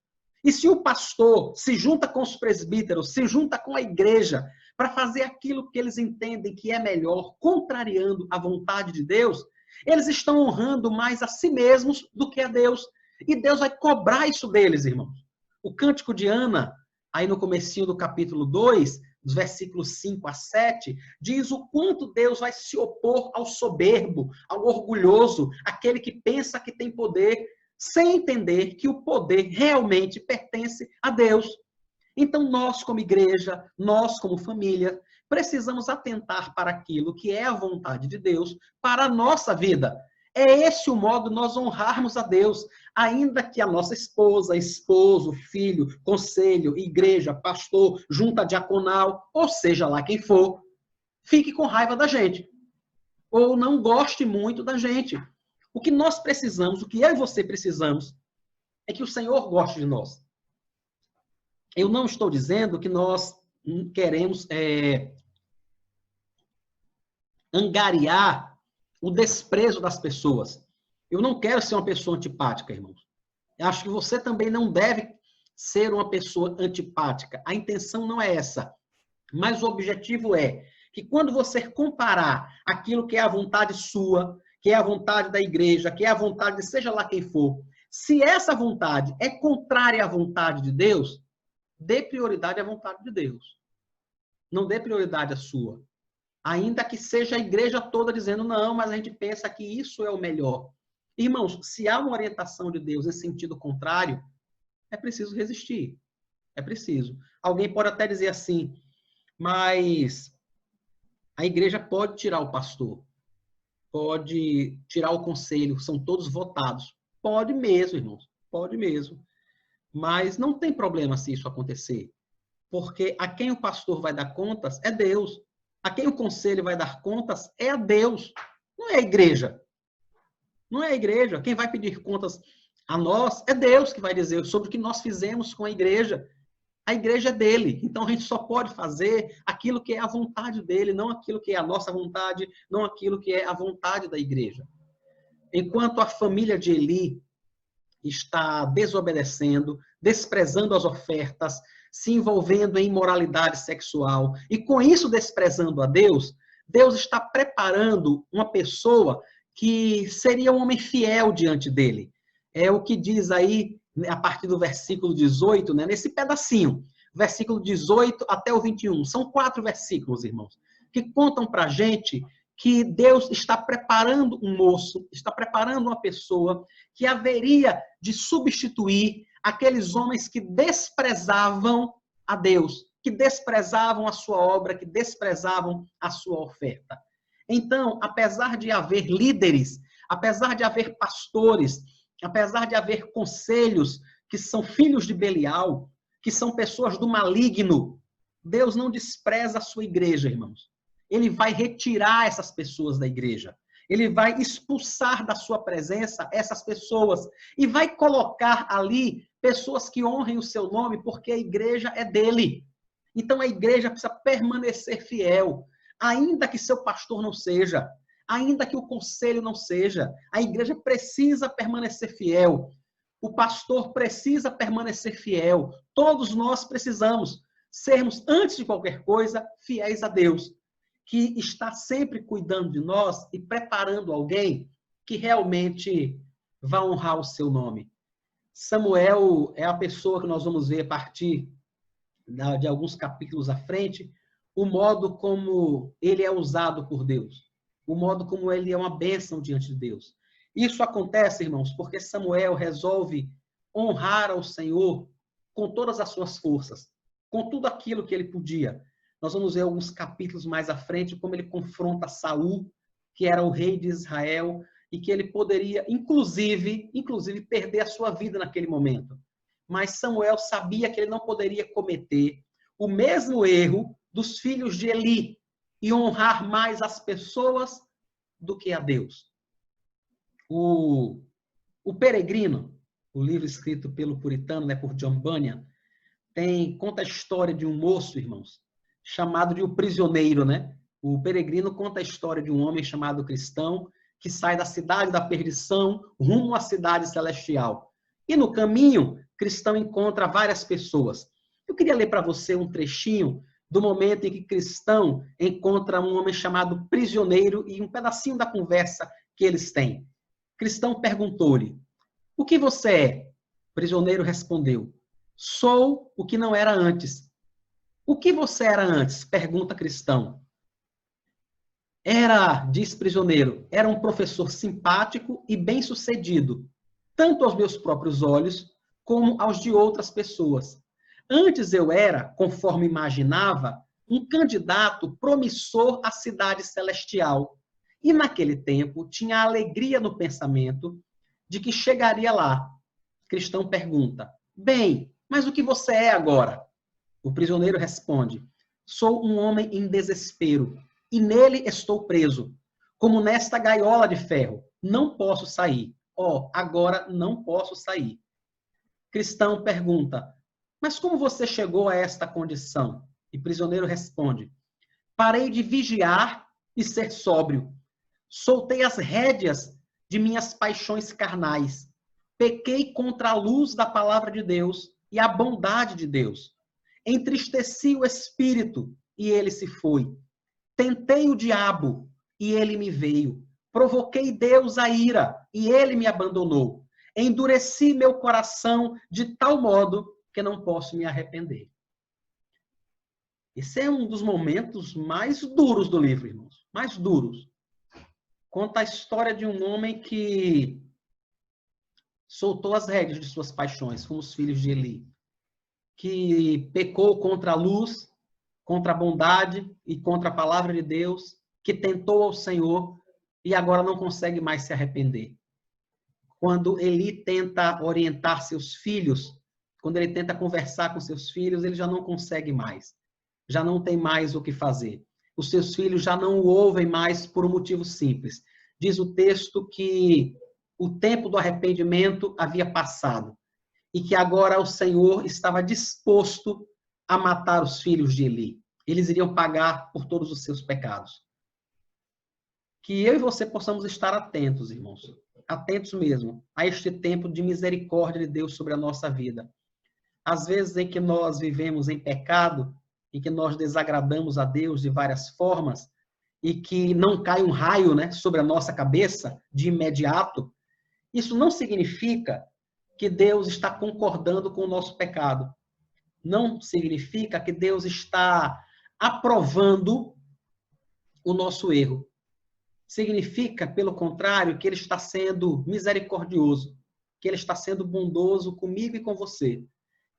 E se o pastor se junta com os presbíteros, se junta com a igreja, para fazer aquilo que eles entendem que é melhor, contrariando a vontade de Deus, eles estão honrando mais a si mesmos do que a Deus. E Deus vai cobrar isso deles, irmãos. O Cântico de Ana, aí no comecinho do capítulo 2, dos versículos 5 a 7, diz o quanto Deus vai se opor ao soberbo, ao orgulhoso, aquele que pensa que tem poder, sem entender que o poder realmente pertence a Deus. Então, nós como igreja, nós como família, precisamos atentar para aquilo que é a vontade de Deus para a nossa vida. É esse o modo de nós honrarmos a Deus, ainda que a nossa esposa, esposo, filho, conselho, igreja, pastor, junta diaconal, ou seja lá quem for, fique com raiva da gente, ou não goste muito da gente. O que nós precisamos, o que eu e você precisamos, é que o Senhor goste de nós. Eu não estou dizendo que nós queremos angariar o desprezo das pessoas. Eu não quero ser uma pessoa antipática, irmãos. Eu acho que você também não deve ser uma pessoa antipática. A intenção não é essa. Mas o objetivo é que quando você comparar aquilo que é a vontade sua, que é a vontade da igreja, que é a vontade de seja lá quem for, se essa vontade é contrária à vontade de Deus, dê prioridade à vontade de Deus. Não dê prioridade à sua. Ainda que seja a igreja toda dizendo, não, mas a gente pensa que isso é o melhor. Irmãos, se há uma orientação de Deus em sentido contrário, é preciso resistir. É preciso. Alguém pode até dizer assim, mas a igreja pode tirar o pastor, pode tirar o conselho, são todos votados. Pode mesmo, irmãos, pode mesmo. Mas não tem problema se isso acontecer, porque a quem o pastor vai dar contas é Deus. A quem o conselho vai dar contas é a Deus, não é a igreja. Não é a igreja. Quem vai pedir contas a nós é Deus que vai dizer sobre o que nós fizemos com a igreja. A igreja é dele. Então a gente só pode fazer aquilo que é a vontade dele, não aquilo que é a nossa vontade, não aquilo que é a vontade da igreja. Enquanto a família de Eli está desobedecendo, desprezando as ofertas, se envolvendo em imoralidade sexual e com isso desprezando a Deus, Deus está preparando uma pessoa que seria um homem fiel diante dele. É o que diz aí, a partir do versículo 18, né, nesse pedacinho, versículo 18 até o 21. São 4 versículos, irmãos, que contam para a gente que Deus está preparando um moço, está preparando uma pessoa que haveria de substituir aqueles homens que desprezavam a Deus, que desprezavam a sua obra, que desprezavam a sua oferta. Então, apesar de haver líderes, apesar de haver pastores, apesar de haver conselhos que são filhos de Belial, que são pessoas do maligno, Deus não despreza a sua igreja, irmãos. Ele vai retirar essas pessoas da igreja. Ele vai expulsar da sua presença essas pessoas e vai colocar ali pessoas que honrem o seu nome, porque a igreja é dele. Então a igreja precisa permanecer fiel, ainda que seu pastor não seja, ainda que o conselho não seja. A igreja precisa permanecer fiel. O pastor precisa permanecer fiel. Todos nós precisamos sermos, antes de qualquer coisa, fiéis a Deus, que está sempre cuidando de nós e preparando alguém que realmente vai honrar o seu nome. Samuel é a pessoa que nós vamos ver a partir de alguns capítulos à frente, o modo como ele é usado por Deus, o modo como ele é uma bênção diante de Deus. Isso acontece, irmãos, porque Samuel resolve honrar ao Senhor com todas as suas forças, com tudo aquilo que ele podia. Nós vamos ver alguns capítulos mais à frente como ele confronta Saul, que era o rei de Israel, e que ele poderia, inclusive, perder a sua vida naquele momento. Mas Samuel sabia que ele não poderia cometer o mesmo erro dos filhos de Eli e honrar mais as pessoas do que a Deus. O Peregrino, o livro escrito pelo puritano, né, por John Bunyan, conta a história de um moço, irmãos, chamado de O Prisioneiro, né? O Peregrino conta a história de um homem chamado Cristão que sai da cidade da perdição rumo à cidade celestial. E no caminho, Cristão encontra várias pessoas. Eu queria ler para você um trechinho do momento em que Cristão encontra um homem chamado Prisioneiro e um pedacinho da conversa que eles têm. Cristão perguntou-lhe: "O que você é?" Prisioneiro respondeu: "Sou o que não era antes." "O que você era antes?" pergunta Cristão. Diz Prisioneiro, era um professor simpático e bem-sucedido, tanto aos meus próprios olhos, como aos de outras pessoas. Antes eu era, conforme imaginava, um candidato promissor à cidade celestial. E naquele tempo tinha a alegria no pensamento de que chegaria lá. Cristão pergunta: "Bem, mas o que você é agora?" O prisioneiro responde: "Sou um homem em desespero, e nele estou preso, como nesta gaiola de ferro. Não posso sair. Agora não posso sair." Cristão pergunta: "Mas como você chegou a esta condição?" E prisioneiro responde: "Parei de vigiar e ser sóbrio. Soltei as rédeas de minhas paixões carnais. Pequei contra a luz da palavra de Deus e a bondade de Deus. Entristeci o espírito e ele se foi. Tentei o diabo e ele me veio. Provoquei Deus a ira e ele me abandonou. Endureci meu coração de tal modo que não posso me arrepender." Esse é um dos momentos mais duros do livro, irmãos. Mais duros. Conta a história de um homem que soltou as rédeas de suas paixões, como os filhos de Eli, que pecou contra a luz, contra a bondade e contra a palavra de Deus, que tentou ao Senhor e agora não consegue mais se arrepender. Quando Eli tenta orientar seus filhos, quando ele tenta conversar com seus filhos, ele já não consegue mais. Já não tem mais o que fazer. os seus filhos já não o ouvem mais por um motivo simples. Diz o texto que o tempo do arrependimento havia passado e que agora o Senhor estava disposto a matar os filhos de Eli. Eles iriam pagar por todos os seus pecados. Que eu e você possamos estar atentos, irmãos, atentos mesmo a este tempo de misericórdia de Deus sobre a nossa vida. Às vezes em que nós vivemos em pecado, em que nós desagradamos a Deus de várias formas, e que não cai um raio, né, sobre a nossa cabeça de imediato, isso não significa que Deus está concordando com o nosso pecado. Não significa que Deus está aprovando o nosso erro. Significa, pelo contrário, que Ele está sendo misericordioso, que Ele está sendo bondoso comigo e com você.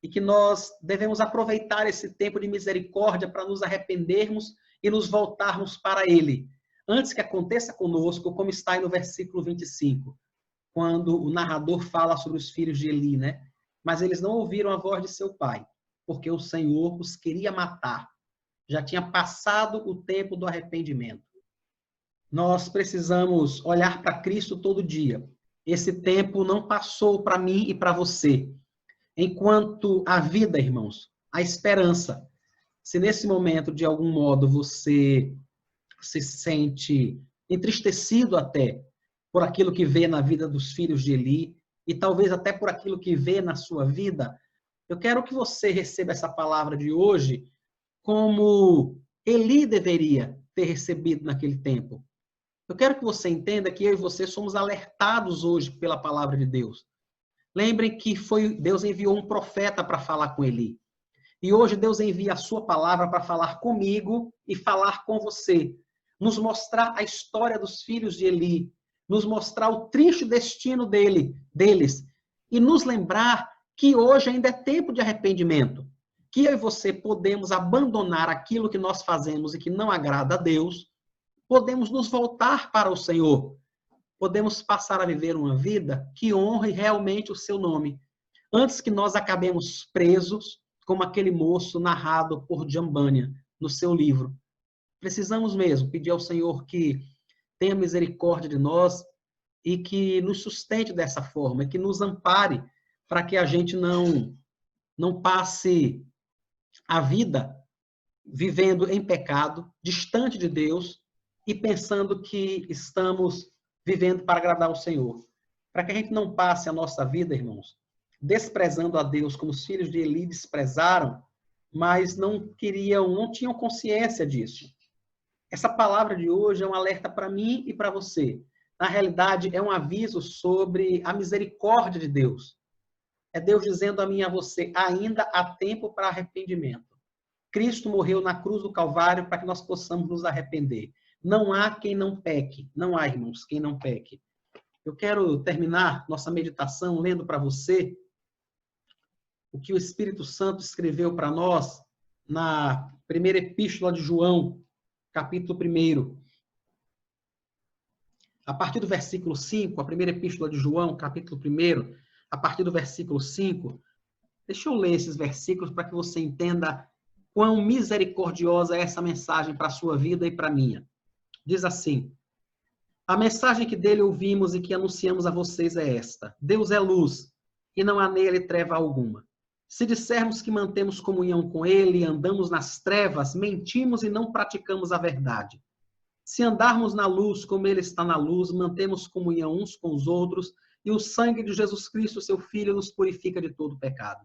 E que nós devemos aproveitar esse tempo de misericórdia para nos arrependermos e nos voltarmos para Ele, antes que aconteça conosco, como está aí no versículo 25, quando o narrador fala sobre os filhos de Eli, né? Mas eles não ouviram a voz de seu pai, porque o Senhor os queria matar. Já tinha passado o tempo do arrependimento. Nós precisamos olhar para Cristo todo dia. Esse tempo não passou para mim e para você. Enquanto a vida, irmãos, a esperança. Se nesse momento, de algum modo, você se sente entristecido até por aquilo que vê na vida dos filhos de Eli, e talvez até por aquilo que vê na sua vida, eu quero que você receba essa palavra de hoje como Eli deveria ter recebido naquele tempo. Eu quero que você entenda que eu e você somos alertados hoje pela palavra de Deus. Lembrem que Deus enviou um profeta para falar com Eli. E hoje Deus envia a sua palavra para falar comigo e falar com você. Nos mostrar a história dos filhos de Eli. Nos mostrar o triste destino deles. E nos lembrar que hoje ainda é tempo de arrependimento. Que eu e você podemos abandonar aquilo que nós fazemos e que não agrada a Deus. Podemos nos voltar para o Senhor. Podemos passar a viver uma vida que honre realmente o seu nome. Antes que nós acabemos presos, como aquele moço narrado por John Bunyan no seu livro. Precisamos mesmo pedir ao Senhor que tenha misericórdia de nós e que nos sustente dessa forma, que nos ampare para que a gente não passe a vida vivendo em pecado, distante de Deus e pensando que estamos vivendo para agradar ao Senhor. Para que a gente não passe a nossa vida, irmãos, desprezando a Deus como os filhos de Eli desprezaram, mas não tinham consciência disso. Essa palavra de hoje é um alerta para mim e para você. Na realidade, é um aviso sobre a misericórdia de Deus. É Deus dizendo a mim e a você, ainda há tempo para arrependimento. Cristo morreu na cruz do Calvário para que nós possamos nos arrepender. Não há quem não peque. Não há, irmãos, quem não peque. Eu quero terminar nossa meditação lendo para você o que o Espírito Santo escreveu para nós na primeira epístola de João, capítulo 1. A partir do versículo 5, a primeira epístola de João, capítulo 1, a partir do versículo 5, deixa eu ler esses versículos para que você entenda quão misericordiosa é essa mensagem para a sua vida e para a minha. Diz assim: a mensagem que dele ouvimos e que anunciamos a vocês é esta: Deus é luz, e não há nele treva alguma. Se dissermos que mantemos comunhão com ele e andamos nas trevas, mentimos e não praticamos a verdade. Se andarmos na luz como ele está na luz, mantemos comunhão uns com os outros, e o sangue de Jesus Cristo, seu Filho, nos purifica de todo pecado.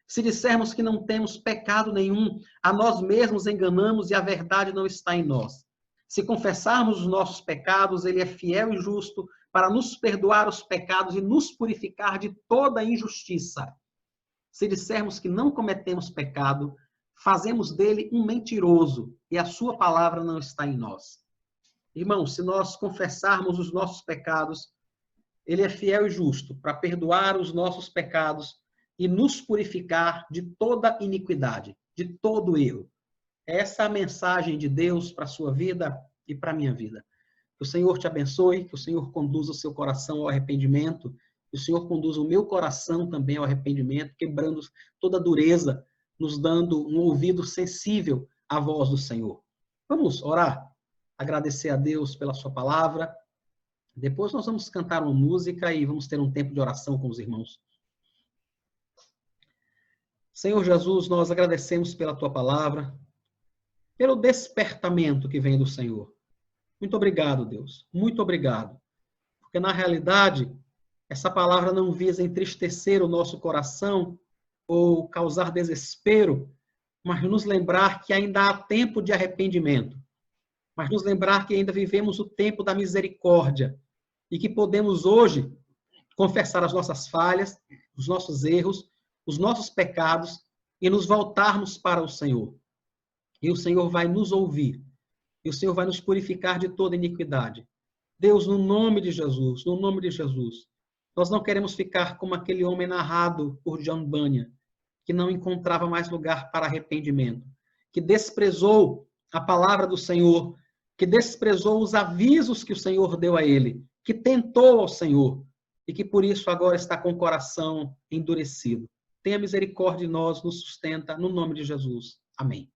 Se dissermos que não temos pecado nenhum, a nós mesmos enganamos e a verdade não está em nós. Se confessarmos os nossos pecados, ele é fiel e justo para nos perdoar os pecados e nos purificar de toda injustiça. Se dissermos que não cometemos pecado, fazemos dele um mentiroso e a sua palavra não está em nós. Irmãos, se nós confessarmos os nossos pecados, ele é fiel e justo para perdoar os nossos pecados e nos purificar de toda iniquidade, de todo erro. Essa é a mensagem de Deus para a sua vida e para a minha vida. Que o Senhor te abençoe, que o Senhor conduza o seu coração ao arrependimento, que o Senhor conduza o meu coração também ao arrependimento, quebrando toda a dureza, nos dando um ouvido sensível à voz do Senhor. Vamos orar, agradecer a Deus pela sua palavra. Depois nós vamos cantar uma música e vamos ter um tempo de oração com os irmãos. Senhor Jesus, nós agradecemos pela tua palavra, pelo despertamento que vem do Senhor. Muito obrigado, Deus. Muito obrigado. Porque, na realidade, essa palavra não visa entristecer o nosso coração ou causar desespero, mas nos lembrar que ainda há tempo de arrependimento. Mas nos lembrar que ainda vivemos o tempo da misericórdia e que podemos hoje confessar as nossas falhas, os nossos erros, os nossos pecados e nos voltarmos para o Senhor. E o Senhor vai nos ouvir. E o Senhor vai nos purificar de toda iniquidade. Deus, no nome de Jesus, no nome de Jesus, nós não queremos ficar como aquele homem narrado por John Bunyan, que não encontrava mais lugar para arrependimento, que desprezou a palavra do Senhor, que desprezou os avisos que o Senhor deu a ele, que tentou ao Senhor e que por isso agora está com o coração endurecido. Tenha misericórdia de nós, nos sustenta, no nome de Jesus. Amém.